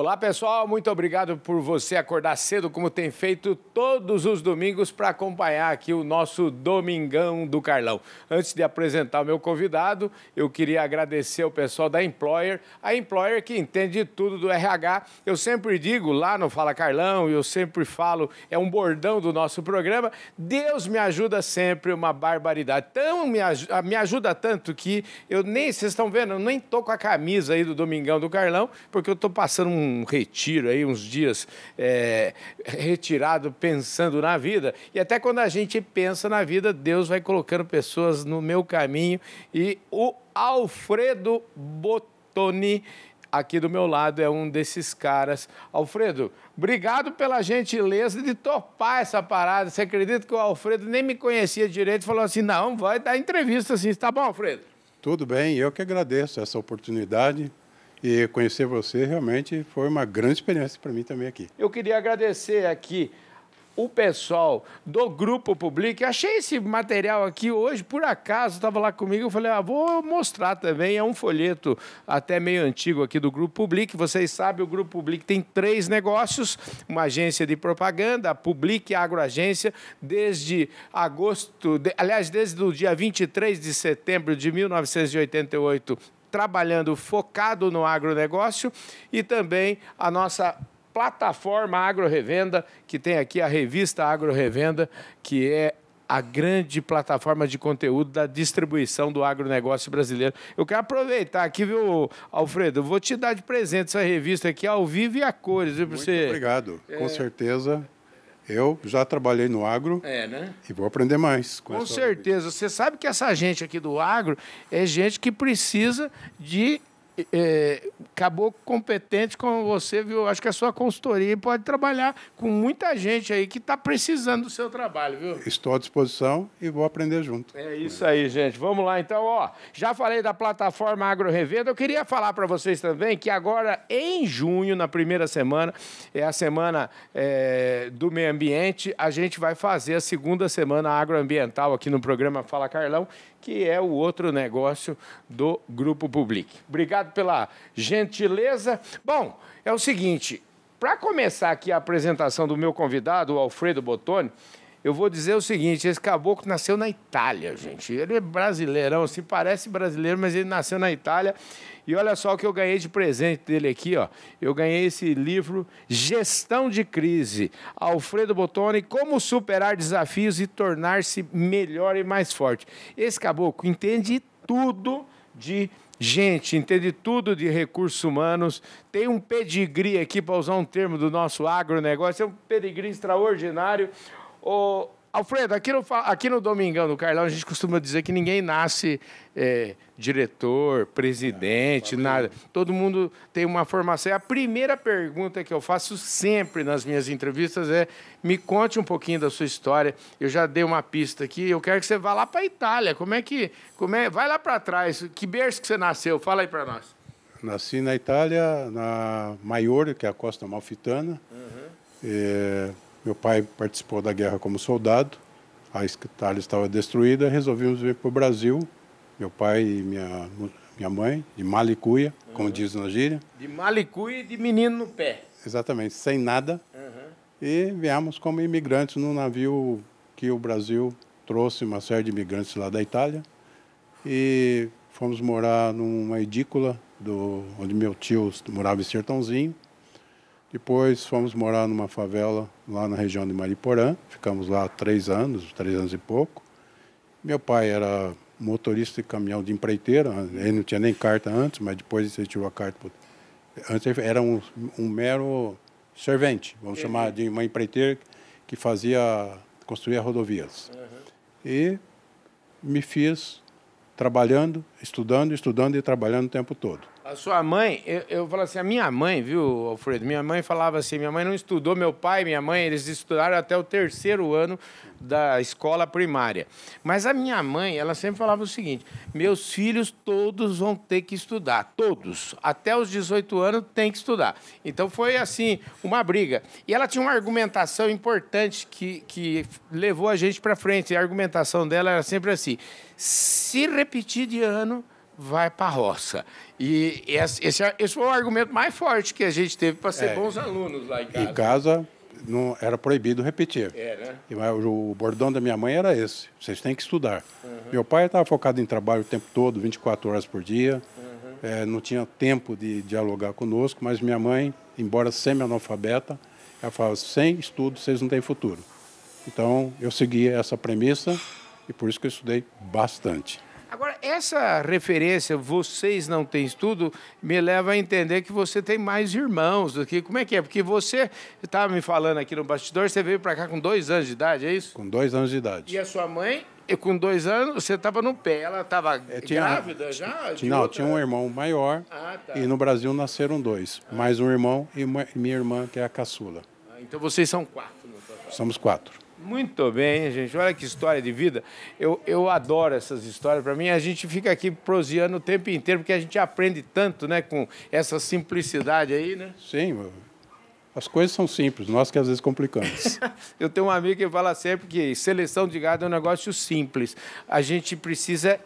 Olá pessoal, muito obrigado por você acordar cedo, como tem feito todos os domingos, para acompanhar aqui o nosso Domingão do Carlão. Antes de apresentar o meu convidado, eu queria agradecer o pessoal da Employer, a Employer que entende tudo do RH. Eu sempre digo lá no Fala Carlão, eu sempre falo, é um bordão do nosso programa, Deus me ajuda sempre, uma barbaridade. Então me ajuda tanto que eu nem, vocês estão vendo, eu nem tô com a camisa aí do Domingão do Carlão, porque eu tô passando um retiro aí, uns dias retirado, pensando na vida. E até quando a gente pensa na vida, Deus vai colocando pessoas no meu caminho. E o Alfredo Bottoni, aqui do meu lado, é um desses caras. Alfredo, obrigado pela gentileza de topar essa parada. Você acredita que o Alfredo nem me conhecia direito e falou assim, não, vai dar entrevista assim. Tá bom, Alfredo? Tudo bem, eu que agradeço essa oportunidade. E conhecer você realmente foi uma grande experiência para mim também aqui. Eu queria agradecer aqui o pessoal do Grupo Public. Achei esse material aqui hoje, por acaso, estava lá comigo, eu falei, vou mostrar também. É um folheto até meio antigo aqui do Grupo Public. Vocês sabem, o Grupo Public tem 3 negócios, uma agência de propaganda, a Public Agroagência, desde agosto, desde o dia 23 de setembro de 1988, trabalhando focado no agronegócio, e também a nossa plataforma Agro Revenda, que tem aqui a revista Agro Revenda, que é a grande plataforma de conteúdo da distribuição do agronegócio brasileiro. Eu quero aproveitar aqui, viu, Alfredo? Eu vou te dar de presente essa revista aqui, ao vivo e a cores. Viu, Muito obrigado. Com certeza. Eu já trabalhei no agro né? E vou aprender mais. Com certeza. Você sabe que essa gente aqui do agro é gente que precisa de caboclo competente como você, viu? Acho que a sua consultoria pode trabalhar com muita gente aí que está precisando do seu trabalho, viu? Estou à disposição e vou aprender junto. É isso aí, gente. Vamos lá, então. Já falei da plataforma Agro Revenda. Eu queria falar para vocês também que agora, em junho, na primeira semana, é a semana do meio ambiente, a gente vai fazer a segunda semana agroambiental aqui no programa Fala Carlão, que é o outro negócio do Grupo Public. Obrigado pela gentileza. Bom, é o seguinte, para começar aqui a apresentação do meu convidado, o Alfredo Bottoni, eu vou dizer o seguinte, esse caboclo nasceu na Itália, gente. Ele é brasileirão, assim, parece brasileiro, mas ele nasceu na Itália. E olha só o que eu ganhei de presente dele aqui, ó. Eu ganhei esse livro, Gestão de Crise, Alfredo Bottoni, Como Superar Desafios e Tornar-se Melhor e Mais Forte. Esse caboclo entende tudo de gente, entende tudo de recursos humanos, tem um pedigree aqui, para usar um termo do nosso agronegócio, é um pedigree extraordinário. Alfredo, aqui no Domingão do Carlão, a gente costuma dizer que ninguém nasce diretor, presidente, nada. Todo mundo tem uma formação. A primeira pergunta que eu faço sempre nas minhas entrevistas é: me conte um pouquinho da sua história. Eu já dei uma pista aqui, eu quero que você vá lá para a Itália. Vai lá para trás. Que berço que você nasceu? Fala aí para nós. Nasci na Itália, na Maiore, que é a Costa Amalfitana. Meu pai participou da guerra como soldado, a Itália estava destruída, resolvemos vir para o Brasil, meu pai e minha mãe, de malicuia, como diz na gíria. De malicuia e de menino no pé. Exatamente, sem nada. E viemos como imigrantes num navio que o Brasil trouxe uma série de imigrantes lá da Itália. E fomos morar numa edícula, onde meu tio morava em Sertãozinho. Depois fomos morar numa favela lá na região de Mariporã. Ficamos lá 3 anos e pouco. Meu pai era motorista de caminhão de empreiteira. Ele não tinha nem carta antes, mas depois ele tirou a carta. Antes ele era um mero servente, vamos chamar de uma empreiteira que construía rodovias. E me fiz trabalhando, estudando e trabalhando o tempo todo. A sua mãe, eu falo assim, a minha mãe, viu, Alfredo? Minha mãe falava assim, minha mãe não estudou, meu pai e minha mãe, eles estudaram até o 3º ano da escola primária. Mas a minha mãe, ela sempre falava o seguinte, meus filhos todos vão ter que estudar, todos, até os 18 anos tem que estudar. Então foi assim, uma briga. E ela tinha uma argumentação importante que levou a gente para frente, e a argumentação dela era sempre assim, se repetir de ano, vai para a roça. E esse foi o argumento mais forte que a gente teve para ser bons alunos lá em casa. Em casa não era proibido repetir. Né? O bordão da minha mãe era esse: vocês têm que estudar. Meu pai estava focado em trabalho o tempo todo, 24 horas por dia. Não tinha tempo de dialogar conosco, mas minha mãe, embora semi-analfabeta, ela falava: sem estudo vocês não têm futuro. Então eu segui essa premissa e por isso que eu estudei bastante. Agora, essa referência, vocês não têm estudo, me leva a entender que você tem mais irmãos do que... Como é que é? Porque você estava me falando aqui no bastidor, você veio para cá com 2 anos de idade, é isso? Com 2 anos de idade. E a sua mãe, com 2 anos, você estava no pé. Ela estava grávida já? Tinha um irmão maior e no Brasil nasceram 2. Mais um irmão e minha irmã, que é a caçula. Então vocês são 4 no total. Somos 4. Muito bem, gente. Olha que história de vida. Eu adoro essas histórias. Para mim, a gente fica aqui proseando o tempo inteiro, porque a gente aprende tanto, né, com essa simplicidade aí, né? Sim, as coisas são simples, nós que às vezes complicamos. Eu tenho um amigo que fala sempre que seleção de gado é um negócio simples. A gente precisa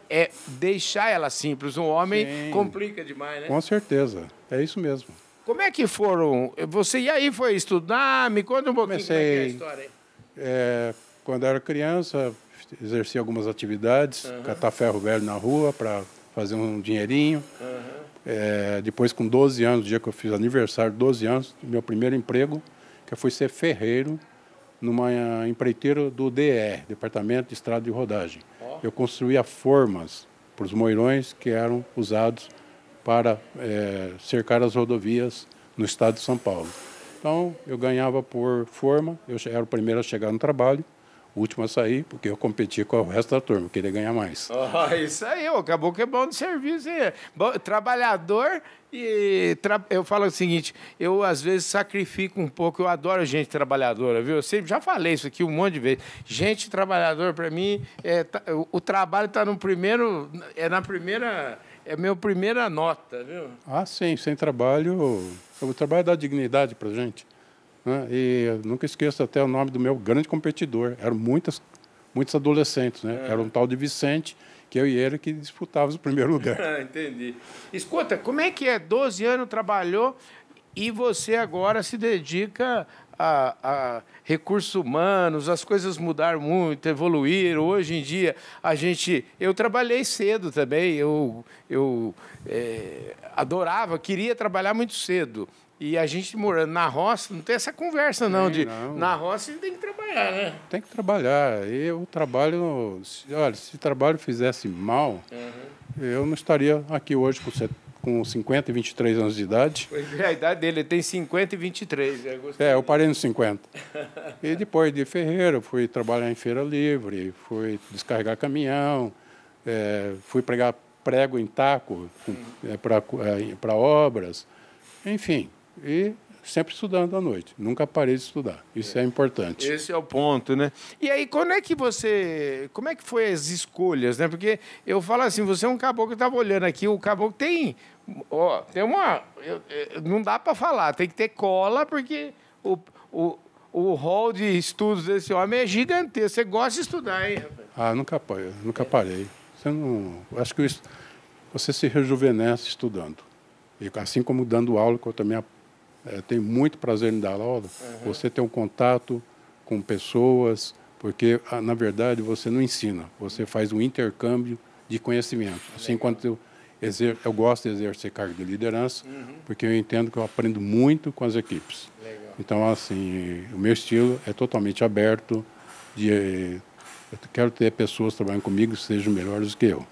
deixar ela simples. Um homem complica demais, né? Com certeza, é isso mesmo. Como é que foram? Você e aí foi estudar? Me conta um pouquinho como é que é a história aí. Quando eu era criança, exerci algumas atividades, catar ferro velho na rua para fazer um dinheirinho. Depois, com 12 anos, no dia que eu fiz aniversário, 12 anos, meu primeiro emprego, que eu fui ser ferreiro numa empreiteira do DER, Departamento de Estrada de Rodagem. Eu construía formas para os moirões que eram usados para cercar as rodovias no estado de São Paulo. Então, eu ganhava por forma, eu era o primeiro a chegar no trabalho, o último a sair, porque eu competia com o resto da turma, eu queria ganhar mais. Isso aí, acabou que é bom de serviço. Trabalhador eu falo o seguinte, eu às vezes sacrifico um pouco, eu adoro gente trabalhadora, viu? Eu sempre já falei isso aqui um monte de vezes. Gente trabalhadora, para mim, o trabalho está no primeiro, é minha primeira nota, viu? Ah, sim, sem trabalho, o trabalho dá dignidade para a gente. Né? E eu nunca esqueço até o nome do meu grande competidor. Eram muitos adolescentes, né? Era um tal de Vicente, que eu e ele que disputávamos o primeiro lugar. Entendi. Escuta, como é que é? 12 anos trabalhou e você agora se dedica a recursos humanos, as coisas mudaram muito, evoluíram. Hoje em dia, eu trabalhei cedo também, eu adorava, queria trabalhar muito cedo. E a gente morando na roça, não tem essa conversa, não. Na roça a gente tem que trabalhar, né? Tem que trabalhar. E o trabalho, olha, se o trabalho fizesse mal, eu não estaria aqui hoje com 50 e 23 anos de idade. A idade dele tem 50 e 23. Eu parei nos 50. E depois de ferreiro, fui trabalhar em feira livre, fui descarregar caminhão, fui pregar prego em taco para obras, enfim. E sempre estudando à noite. Nunca parei de estudar. Isso é importante. Esse é o ponto, né? E aí, como é que foi as escolhas, né? Porque eu falo assim, você é um caboclo que estava olhando aqui, o caboclo tem não dá para falar, tem que ter cola, porque o hall de estudos desse homem é gigantesco. Você gosta de estudar, hein, rapaz? Nunca parei. Acho que você se rejuvenesce estudando. E assim como dando aula, que eu também tenho muito prazer em dar aula, você tem um contato com pessoas, porque, na verdade, você não ensina, você faz um intercâmbio de conhecimento. Assim, quando eu gosto de exercer cargo de liderança, porque eu entendo que eu aprendo muito com as equipes. Legal. Então, assim, o meu estilo é totalmente aberto, eu quero ter pessoas trabalhando comigo que sejam melhores do que eu.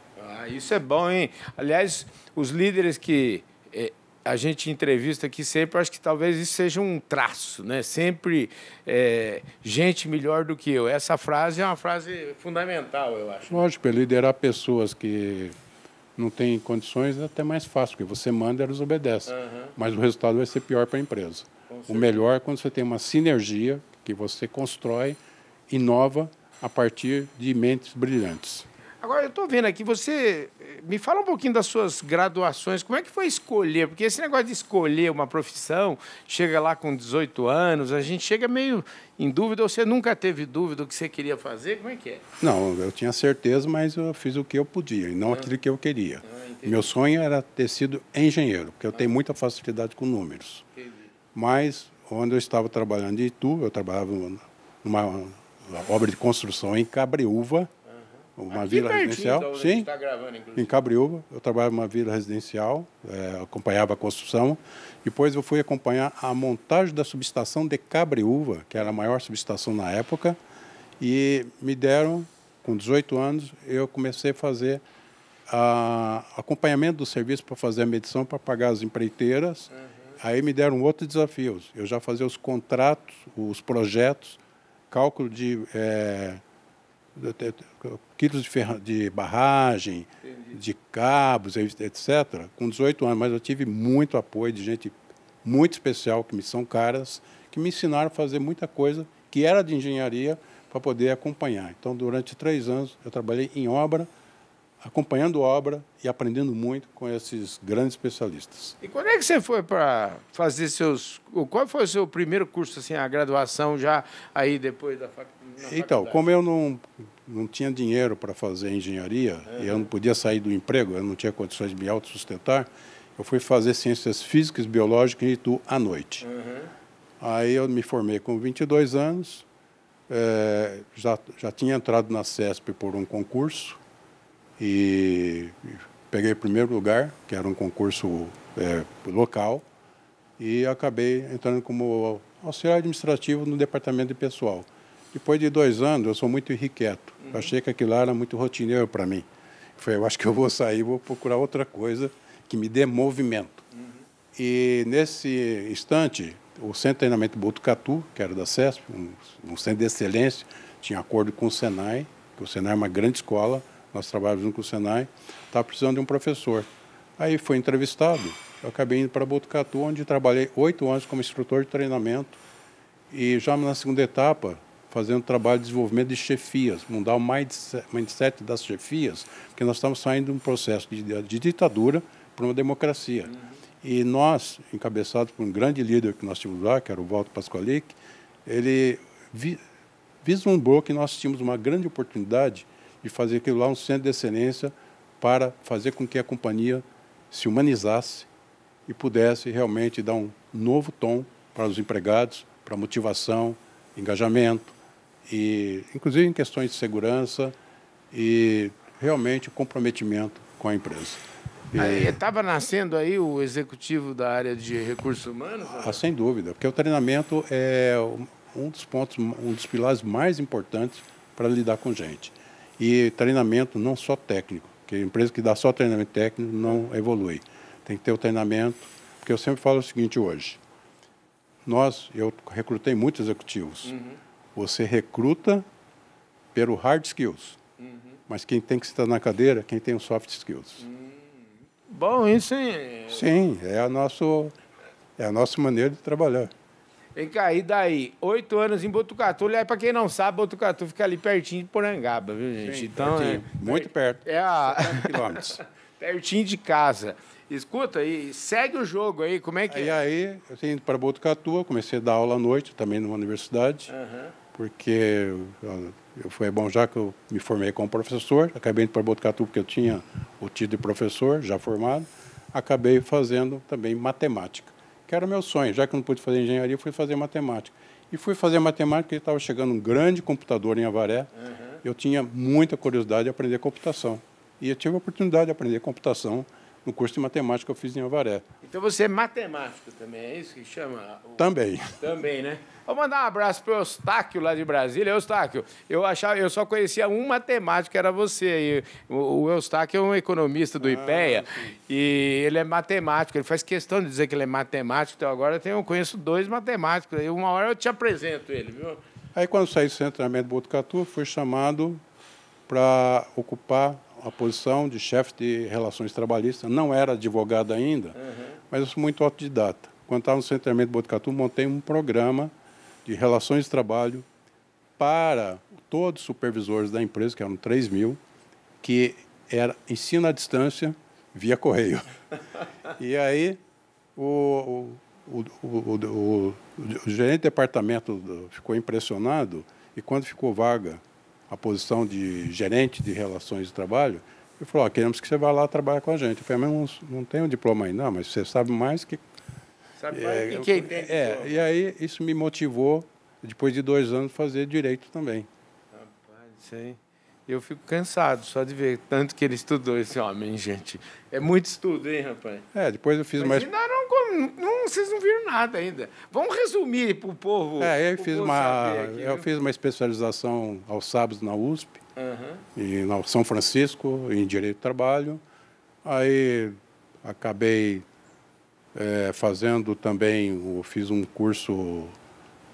Isso é bom, hein? Aliás, os líderes que a gente entrevista aqui sempre, acho que talvez isso seja um traço, né? Sempre gente melhor do que eu. Essa frase é uma frase fundamental, eu acho. Lógico, liderar pessoas que não têm condições é até mais fácil, porque você manda e eles obedecem. Mas o resultado vai ser pior para a empresa. O melhor é quando você tem uma sinergia que você constrói, inova a partir de mentes brilhantes. Agora, eu estou vendo aqui, você me fala um pouquinho das suas graduações, como é que foi escolher? Porque esse negócio de escolher uma profissão, chega lá com 18 anos, a gente chega meio em dúvida, ou você nunca teve dúvida do que você queria fazer? Como é que é? Não, eu tinha certeza, mas eu fiz o que eu podia, e não aquilo que eu queria. Meu sonho era ter sido engenheiro, porque eu tenho muita facilidade com números. Mas, onde eu estava trabalhando em Itu, eu trabalhava numa obra de construção em Cabreúva, uma vila residencial. Sim, tá gravando, em Cabreúva. Eu trabalhava numa vila residencial, acompanhava a construção. Depois eu fui acompanhar a montagem da subestação de Cabreúva, que era a maior subestação na época, e me deram, com 18 anos, eu comecei a fazer acompanhamento do serviço para fazer a medição, para pagar as empreiteiras. Aí me deram outros desafios. Eu já fazia os contratos, os projetos, cálculo de quilos de barragem, de cabos, etc., com 18 anos. Mas eu tive muito apoio de gente muito especial, que me são caras, que me ensinaram a fazer muita coisa que era de engenharia para poder acompanhar. Então, durante 3 anos, eu trabalhei em obra, acompanhando obra e aprendendo muito com esses grandes especialistas. E quando é que você foi para fazer qual foi o seu primeiro curso, assim, a graduação já aí depois da faculdade? Então, como eu não tinha dinheiro para fazer engenharia, e eu não podia sair do emprego, eu não tinha condições de me autossustentar, eu fui fazer ciências físicas e biológicas em Itu à noite. Aí eu me formei com 22 anos, já tinha entrado na CESP por um concurso, e peguei o primeiro lugar, que era um concurso local, e acabei entrando como auxiliar administrativo no departamento de pessoal. Depois de 2 anos, eu sou muito irrequieto. Achei que aquilo era muito rotineiro para mim. Falei, eu acho que eu vou sair, vou procurar outra coisa que me dê movimento. E, nesse instante, o Centro de Treinamento Botucatu, que era da CESP, um centro de excelência, tinha acordo com o Senai, que o Senai é uma grande escola, nós trabalhamos junto com o Senai, estava precisando de um professor. Aí foi entrevistado, eu acabei indo para Botucatu, onde trabalhei 8 anos como instrutor de treinamento, e já na segunda etapa, fazendo trabalho de desenvolvimento de chefias, mudar o mindset das chefias, porque nós estamos saindo de um processo de ditadura para uma democracia. E nós, encabeçados por um grande líder que nós tínhamos lá, que era o Walter Pasqualic, ele vislumbrou que nós tínhamos uma grande oportunidade de fazer aquilo lá um centro de excelência para fazer com que a companhia se humanizasse e pudesse realmente dar um novo tom para os empregados, para motivação, engajamento, e inclusive em questões de segurança e realmente comprometimento com a empresa. Estava nascendo aí o executivo da área de recursos humanos? Sem dúvida, porque o treinamento é um dos pilares mais importantes para lidar com gente. E treinamento não só técnico, porque a empresa que dá só treinamento técnico não evolui. Tem que ter o treinamento, porque eu sempre falo o seguinte hoje, eu recrutei muitos executivos, você recruta pelo hard skills, mas quem tem que estar na cadeira é quem tem os soft skills. Bom, isso é... Sim, é a nossa maneira de trabalhar. Vem cá, e daí? 8 anos em Botucatu. Aliás, para quem não sabe, Botucatu fica ali pertinho de Porangaba, viu, gente? Sim, então, muito perto. 70 quilômetros. Pertinho de casa. Escuta, e segue o jogo aí, como é que Aí eu tenho ido para Botucatu, eu comecei a dar aula à noite, também numa universidade, porque foi bom, já que eu me formei como professor, acabei indo para Botucatu porque eu tinha o título de professor, já formado, acabei fazendo também matemática, que era o meu sonho, já que eu não pude fazer engenharia, fui fazer matemática. E fui fazer matemática porque estava chegando um grande computador em Avaré, eu tinha muita curiosidade de aprender computação. E eu tive a oportunidade de aprender computação no curso de matemática que eu fiz em Avaré. Então você é matemático também, é isso que chama? Também. Também, né? Vou mandar um abraço para o Eustáquio, lá de Brasília. Eustáquio, eu só conhecia um matemático, que era você. O Eustáquio é um economista do IPEA, e ele é matemático. Ele faz questão de dizer que ele é matemático, então agora eu conheço 2 matemáticos. Aí uma hora eu te apresento ele, viu? Aí, quando saí do Centro de Treinamento de Botucatu, fui chamado para ocupar a posição de chefe de relações trabalhistas. Não era advogado ainda, mas eu sou muito autodidata. Quando estava no Centro de Treinamento de Botucatu, montei um programa de relações de trabalho para todos os supervisores da empresa, que eram 3.000, que era ensino à distância via correio. E aí o gerente de departamento ficou impressionado, e quando ficou vaga a posição de gerente de relações de trabalho, Ele falou, queremos que você vá lá trabalhar com a gente. Eu falei, mas não tenho diploma ainda. Não, mas você sabe mais que... Sabe mais que entende. E aí isso me motivou, depois de 2 anos, fazer direito também. Rapaz, isso aí... Eu fico cansado só de ver tanto que ele estudou esse homem, gente. É muito estudo, hein, rapaz? Depois eu fiz mais... Ainda vocês não viram nada ainda. Vamos resumir para o povo. Eu fiz uma especialização aos sábados na USP, e na São Francisco, em Direito do Trabalho. Aí acabei fazendo também, fiz um curso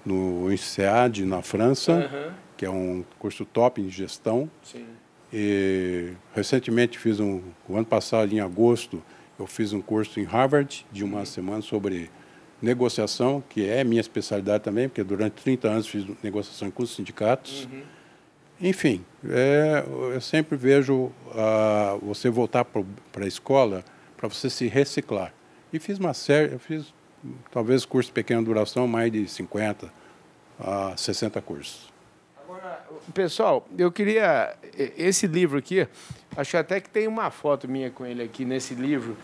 no INSEAD, na França, que é um curso top em gestão. Sim. E recentemente o ano passado, em agosto, eu fiz um curso em Harvard de uma semana sobre negociação, que é minha especialidade também, porque durante 30 anos fiz negociação com os sindicatos. Enfim, eu sempre vejo você voltar para a escola para você se reciclar. E fiz eu fiz talvez curso de pequena duração, mais de 50 a 60 cursos. Agora, pessoal, eu queria... Esse livro aqui, acho até que tem uma foto minha com ele aqui nesse livro.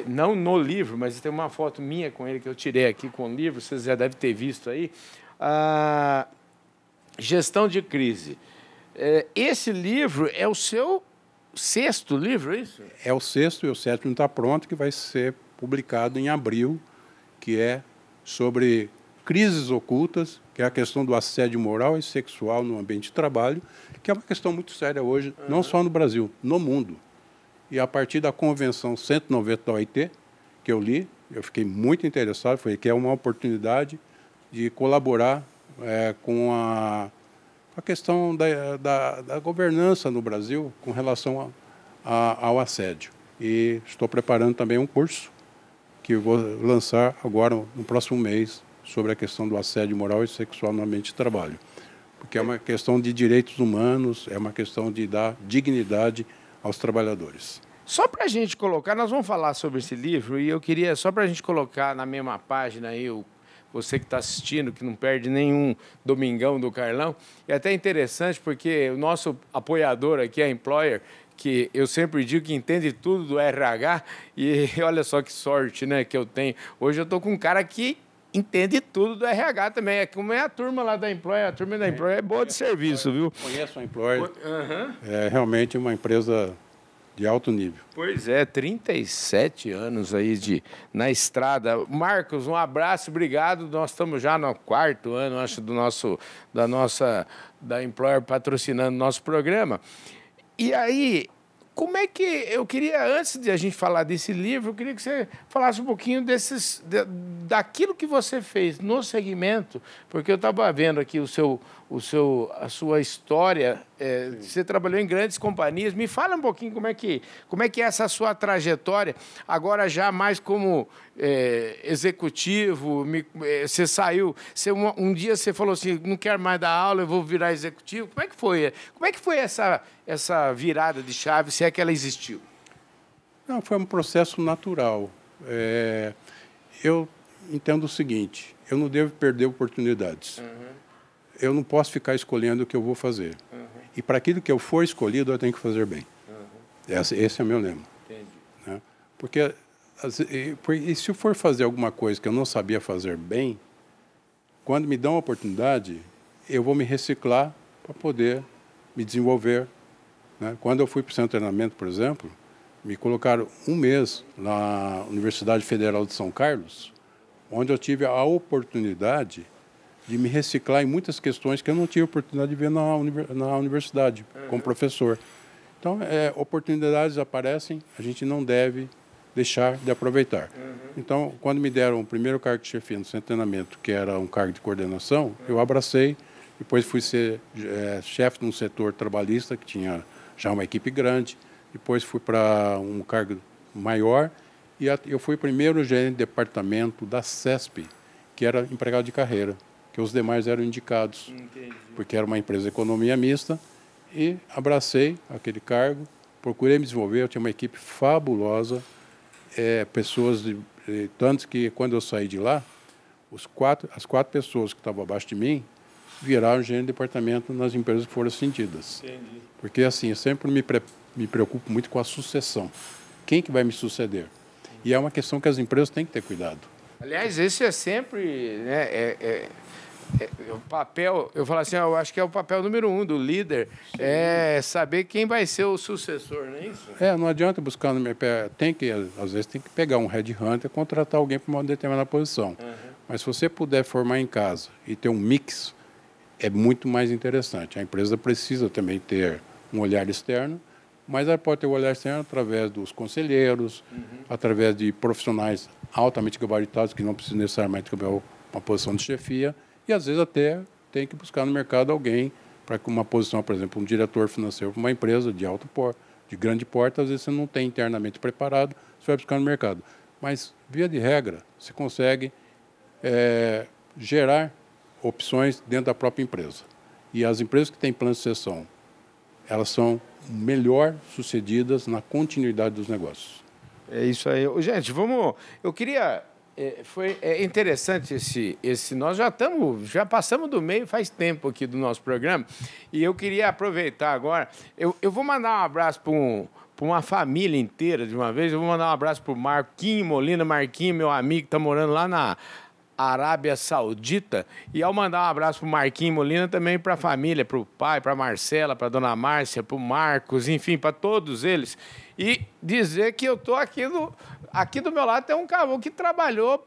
Não no livro, mas tem uma foto minha com ele que eu tirei aqui com o livro, vocês já devem ter visto aí. Gestão de crise. Esse livro é o seu 6º livro, é isso? É o 6º e o 7º está pronto, que vai ser publicado em abril, que é sobre crises ocultas, que é a questão do assédio moral e sexual no ambiente de trabalho, que é uma questão muito séria hoje, não só no Brasil, no mundo. E a partir da Convenção 190 da OIT, que eu li, eu fiquei muito interessado, foi que é uma oportunidade de colaborar com a questão da governança no Brasil com relação ao assédio. E estou preparando também um curso que eu vou lançar agora no próximo mês, sobre a questão do assédio moral e sexual no ambiente de trabalho. Porque é uma questão de direitos humanos, é uma questão de dar dignidade aos trabalhadores. Só para a gente colocar, nós vamos falar sobre esse livro, e eu queria, só para a gente colocar na mesma página aí, você que está assistindo, que não perde nenhum Domingão do Carlão, é até interessante porque o nosso apoiador aqui, a Employer, que eu sempre digo que entende tudo do RH, e olha só que sorte, né, que eu tenho. Hoje eu estou com um cara que entende tudo do RH também. Como é a turma lá da Employer, a turma da Employer é boa de serviço, viu? Conheço a Employer. É realmente uma empresa de alto nível. Pois é, 37 anos aí na estrada. Marcos, um abraço, obrigado. Nós estamos já no 4º ano, acho, da Employer patrocinando nosso programa. E aí, como é que... Eu queria, antes de a gente falar desse livro, eu queria que você falasse um pouquinho daquilo que você fez no segmento, porque eu estava vendo aqui a sua história, você trabalhou em grandes companhias. Me fala um pouquinho como é que é essa sua trajetória, agora já mais como executivo. Você saiu, um dia você falou assim, não quero mais dar aula, eu vou virar executivo. Como é que foi? Como é que foi essa virada de chave, se é que ela existiu? Não, foi um processo natural. Eu entendo o seguinte, eu não devo perder oportunidades. Eu não posso ficar escolhendo o que eu vou fazer. E para aquilo que eu for escolhido, eu tenho que fazer bem. Esse é o meu lema. Entendi. Né? Porque se eu for fazer alguma coisa que eu não sabia fazer bem, quando me dão a oportunidade, eu vou me reciclar para poder me desenvolver. Né? Quando eu fui para o centro de treinamento, por exemplo, me colocaram 1 mês na Universidade Federal de São Carlos, onde eu tive a oportunidade de me reciclar em muitas questões que eu não tive oportunidade de ver na universidade, como professor. Então, oportunidades aparecem, a gente não deve deixar de aproveitar. Então, quando me deram o primeiro cargo de chefia no centro de treinamento, que era um cargo de coordenação, eu abracei, depois fui ser chefe de um setor trabalhista, que tinha já uma equipe grande, depois fui para um cargo maior, e eu fui o primeiro gerente de departamento da CESP, que era empregado de carreira, que os demais eram indicados. Entendi. Porque era uma empresa de economia mista, e abracei aquele cargo, procurei me desenvolver, eu tinha uma equipe fabulosa, pessoas, tanto que quando eu saí de lá, as 4 pessoas que estavam abaixo de mim viraram gerente de departamento nas empresas que foram acendidas. Entendi. Porque assim, eu sempre me me preocupo muito com a sucessão. Quem que vai me suceder? E é uma questão que as empresas têm que ter cuidado. Aliás, esse é sempre, né, o papel, eu falo assim, eu acho que é o papel número 1 do líder, é saber quem vai ser o sucessor, não é isso? Não adianta buscar no mercado, às vezes tem que pegar um headhunter e contratar alguém para uma determinada posição. Mas se você puder formar em casa e ter um mix, é muito mais interessante. A empresa precisa também ter um olhar externo, mas ela pode ter o olhar externo através dos conselheiros, através de profissionais altamente gabaritados, que não precisam necessariamente ter uma posição de chefia, e às vezes até tem que buscar no mercado alguém para uma posição, por exemplo, um diretor financeiro para uma empresa de alto porte, de grande porte, às vezes você não tem internamente preparado, você vai buscar no mercado. Mas, via de regra, você consegue gerar opções dentro da própria empresa. E as empresas que têm plano de sucessão, elas são melhor sucedidas na continuidade dos negócios. É isso aí. Gente, vamos... Eu queria... Foi interessante nós já passamos do meio faz tempo aqui do nosso programa, e eu queria aproveitar agora, eu vou mandar um abraço para uma família inteira de uma vez. Eu vou mandar um abraço para o Marquinho Molina. Marquinho, meu amigo, que está morando lá na Arábia Saudita, e ao mandar um abraço para o Marquinho Molina também para a família, para o pai, para a Marcela, para a dona Márcia, para o Marcos, enfim, para todos eles, e dizer que eu estou aqui do meu lado tem um caboclo que trabalhou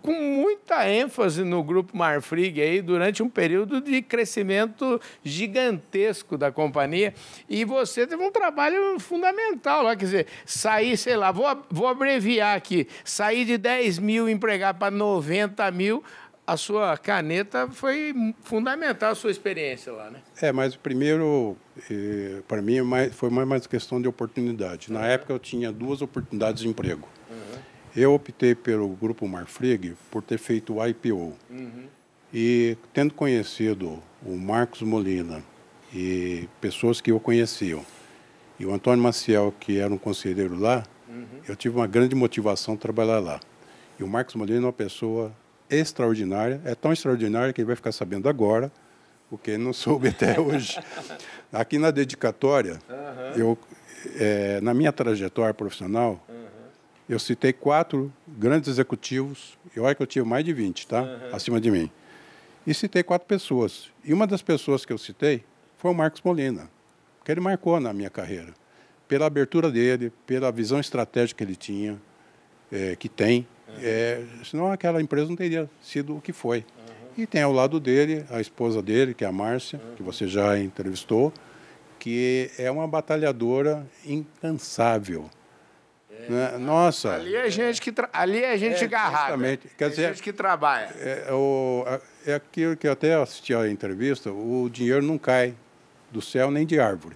com muita ênfase no Grupo Marfrig aí durante um período de crescimento gigantesco da companhia, e você teve um trabalho fundamental lá, quer dizer, sair, sei lá, vou abreviar aqui, sair de 10 mil empregados para 90 mil, a sua caneta foi fundamental, a sua experiência lá, né? Mas primeiro, para mim, foi mais questão de oportunidade. Na época, eu tinha 2 oportunidades de emprego. Eu optei pelo Grupo Marfrig por ter feito o IPO. E tendo conhecido o Marcos Molina e pessoas que o conheciam, e o Antônio Maciel, que era um conselheiro lá, eu tive uma grande motivação de trabalhar lá. E o Marcos Molina é uma pessoa extraordinária, é tão extraordinária que ele vai ficar sabendo agora, porque ele não soube até hoje. Aqui na dedicatória, na minha trajetória profissional, eu citei 4 grandes executivos, e olha que eu tive mais de 20, tá? Acima de mim. E citei 4 pessoas. E uma das pessoas que eu citei foi o Marcos Molina, que ele marcou na minha carreira. Pela abertura dele, pela visão estratégica que ele tinha, que tem. Senão aquela empresa não teria sido o que foi. E tem ao lado dele a esposa dele, que é a Márcia, que você já entrevistou, que é uma batalhadora incansável. Nossa! Ali é gente que agarrada. Quer dizer, gente que trabalha. É aquilo que eu até assisti à entrevista, o dinheiro não cai do céu nem de árvore.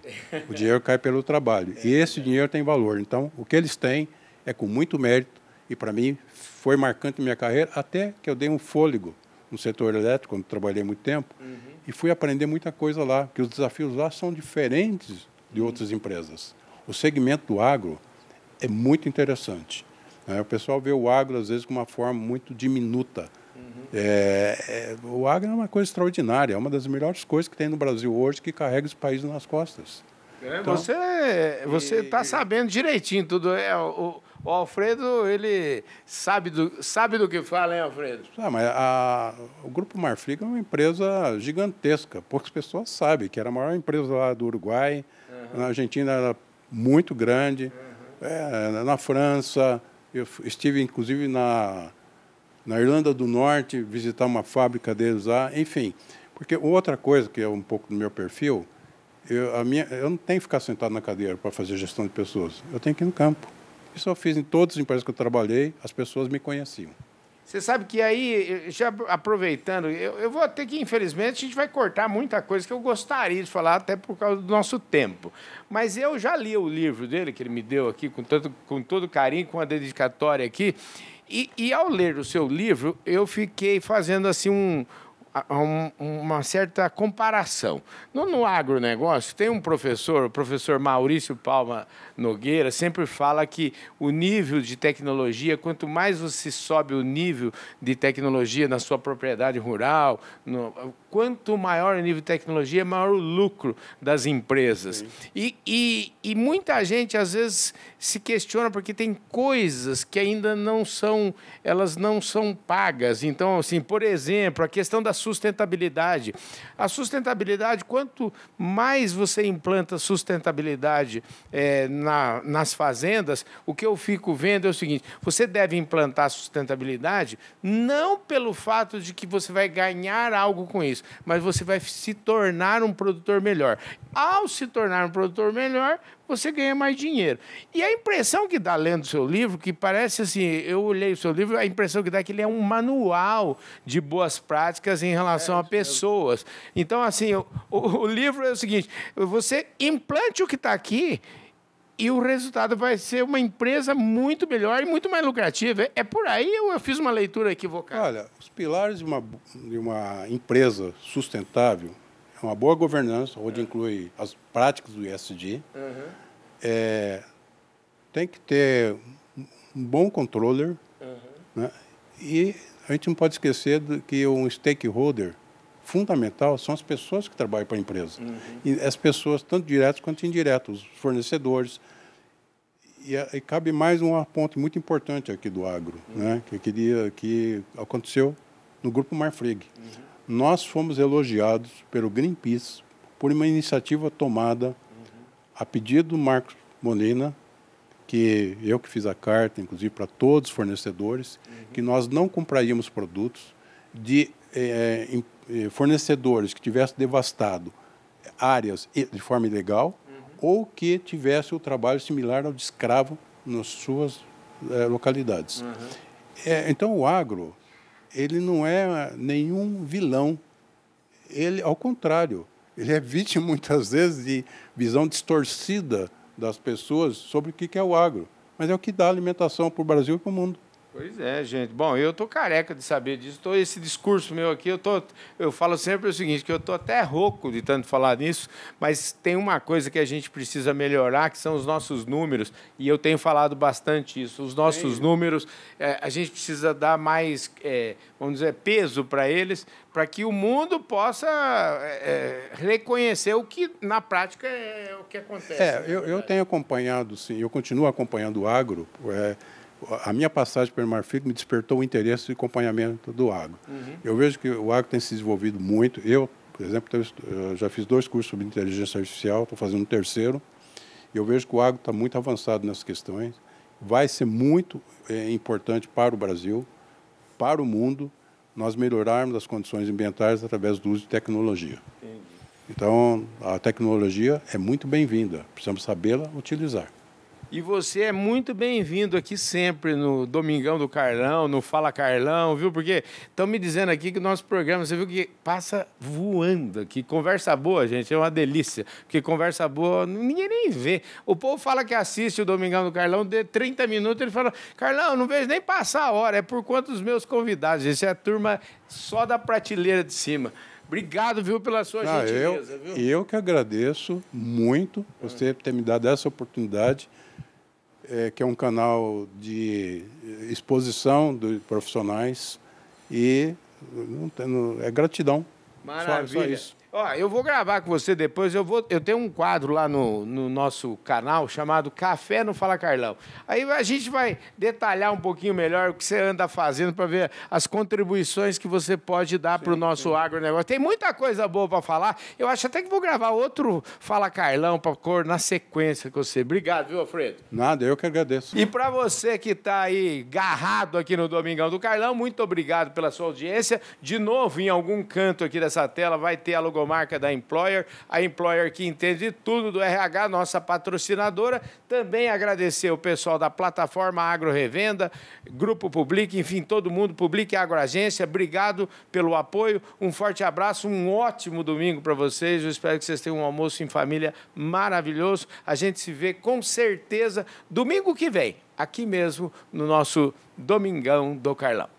O dinheiro cai pelo trabalho. E esse dinheiro tem valor. Então, o que eles têm é com muito mérito. E, para mim, foi marcante na minha carreira, até que eu dei um fôlego no setor elétrico, quando trabalhei muito tempo, e fui aprender muita coisa lá, que os desafios lá são diferentes de outras empresas. O segmento do agro é muito interessante. O pessoal vê o agro, às vezes, com uma forma muito diminuta. O agro é uma coisa extraordinária, é uma das melhores coisas que tem no Brasil hoje, que carrega esse país nas costas. Então, você está sabendo direitinho tudo. O Alfredo, ele sabe do que fala, hein, Alfredo? Mas o Grupo Marfrig é uma empresa gigantesca. Poucas pessoas sabem que era a maior empresa lá do Uruguai. Na Argentina era muito grande. Na França, eu estive, inclusive, na Irlanda do Norte, visitar uma fábrica deles lá. Enfim, porque outra coisa que é um pouco do meu perfil, eu não tenho que ficar sentado na cadeira para fazer gestão de pessoas. Eu tenho que ir no campo. Isso eu fiz em todas as empresas que eu trabalhei, as pessoas me conheciam. Você sabe que aí, já aproveitando, eu vou ter que, infelizmente, a gente vai cortar muita coisa que eu gostaria de falar, até por causa do nosso tempo. Mas eu já li o livro dele, que ele me deu aqui, com todo carinho, com a dedicatória aqui, e ao ler o seu livro, eu fiquei fazendo assim uma certa comparação. No agronegócio, tem um professor, o professor Maurício Palma Nogueira, sempre fala que o nível de tecnologia, quanto mais você sobe o nível de tecnologia na sua propriedade rural, quanto maior o nível de tecnologia, maior o lucro das empresas. E muita gente, às vezes, se questiona porque tem coisas que ainda não são, elas não são pagas. Então, assim, por exemplo, a questão da sustentabilidade. A sustentabilidade, quanto mais você implanta sustentabilidade nas fazendas, o que eu fico vendo é o seguinte: você deve implantar sustentabilidade não pelo fato de que você vai ganhar algo com isso, mas você vai se tornar um produtor melhor. Ao se tornar um produtor melhor, você ganha mais dinheiro. E a impressão que dá lendo o seu livro, que parece assim, eu olhei o seu livro, a impressão que dá é que ele é um manual de boas práticas em relação a pessoas. Então, assim, o livro é o seguinte: você implante o que está aqui e o resultado vai ser uma empresa muito melhor e muito mais lucrativa. É por aí ou eu fiz uma leitura equivocada? Olha, os pilares de uma empresa sustentável é uma boa governança, onde inclui as práticas do ESG. Tem que ter um bom controller. Né? E a gente não pode esquecer que um stakeholder fundamental são as pessoas que trabalham para a empresa. E as pessoas, tanto diretas quanto indiretas, os fornecedores. E cabe mais um ponto muito importante aqui do agro, né? que aconteceu no Grupo Marfrig. Nós fomos elogiados pelo Greenpeace por uma iniciativa tomada a pedido do Marcos Molina, que eu que fiz a carta, inclusive, para todos os fornecedores, que nós não compraríamos produtos de fornecedores que tivessem devastado áreas de forma ilegal ou que tivesse o trabalho similar ao de escravo nas suas localidades. Então, o agro, ele não é nenhum vilão. Ele, ao contrário, ele é vítima, muitas vezes, de visão distorcida das pessoas sobre o que é o agro. Mas é o que dá alimentação para o Brasil e para o mundo. Pois é, gente. Bom, eu tô careca de saber disso. Esse discurso meu aqui, eu falo sempre o seguinte, que eu tô até rouco de tanto falar nisso, mas tem uma coisa que a gente precisa melhorar, que são os nossos números, e eu tenho falado bastante isso. Os nossos números, a gente precisa dar mais, vamos dizer, peso para eles, para que o mundo possa reconhecer o que, na prática, é o que acontece. Eu tenho acompanhado, sim, eu continuo acompanhando o agro. A minha passagem pelo Marfrig me despertou o interesse e acompanhamento do agro. Eu vejo que o agro tem se desenvolvido muito. Eu, por exemplo, já fiz 2 cursos sobre inteligência artificial, estou fazendo um 3º. Eu vejo que o agro está muito avançado nessas questões. Vai ser muito importante para o Brasil, para o mundo, nós melhorarmos as condições ambientais através do uso de tecnologia. Então, a tecnologia é muito bem-vinda, precisamos sabê-la utilizar. E você é muito bem-vindo aqui sempre no Domingão do Carlão, no Fala Carlão, viu? Porque estão me dizendo aqui que o nosso programa, você viu que passa voando aqui. Conversa boa, gente, é uma delícia. Porque conversa boa, ninguém nem vê. O povo fala que assiste o Domingão do Carlão, de 30 minutos, ele fala: Carlão, não vejo nem passar a hora, é por conta dos meus convidados. Essa é a turma só da prateleira de cima. Obrigado, viu, pela sua gentileza. Eu que agradeço muito você ter me dado essa oportunidade, que é um canal de exposição de profissionais e é gratidão. Maravilha. Só isso. Ó, eu vou gravar com você depois, eu tenho um quadro lá no nosso canal chamado Café no Fala Carlão. Aí a gente vai detalhar um pouquinho melhor o que você anda fazendo para ver as contribuições que você pode dar para o nosso agronegócio. Tem muita coisa boa para falar. Eu acho até que vou gravar outro Fala Carlão para cor na sequência com você. Obrigado, viu, Alfredo? Nada, eu que agradeço. E para você que está aí garrado aqui no Domingão do Carlão, muito obrigado pela sua audiência. De novo, em algum canto aqui dessa tela vai ter a logomarca da Employer, a Employer que entende de tudo do RH, nossa patrocinadora. Também agradecer o pessoal da plataforma Agro Revenda, Grupo Public, enfim, todo mundo, Public Agroagência. Obrigado pelo apoio, um forte abraço, um ótimo domingo para vocês. Eu espero que vocês tenham um almoço em família maravilhoso. A gente se vê com certeza domingo que vem, aqui mesmo no nosso Domingão do Carlão.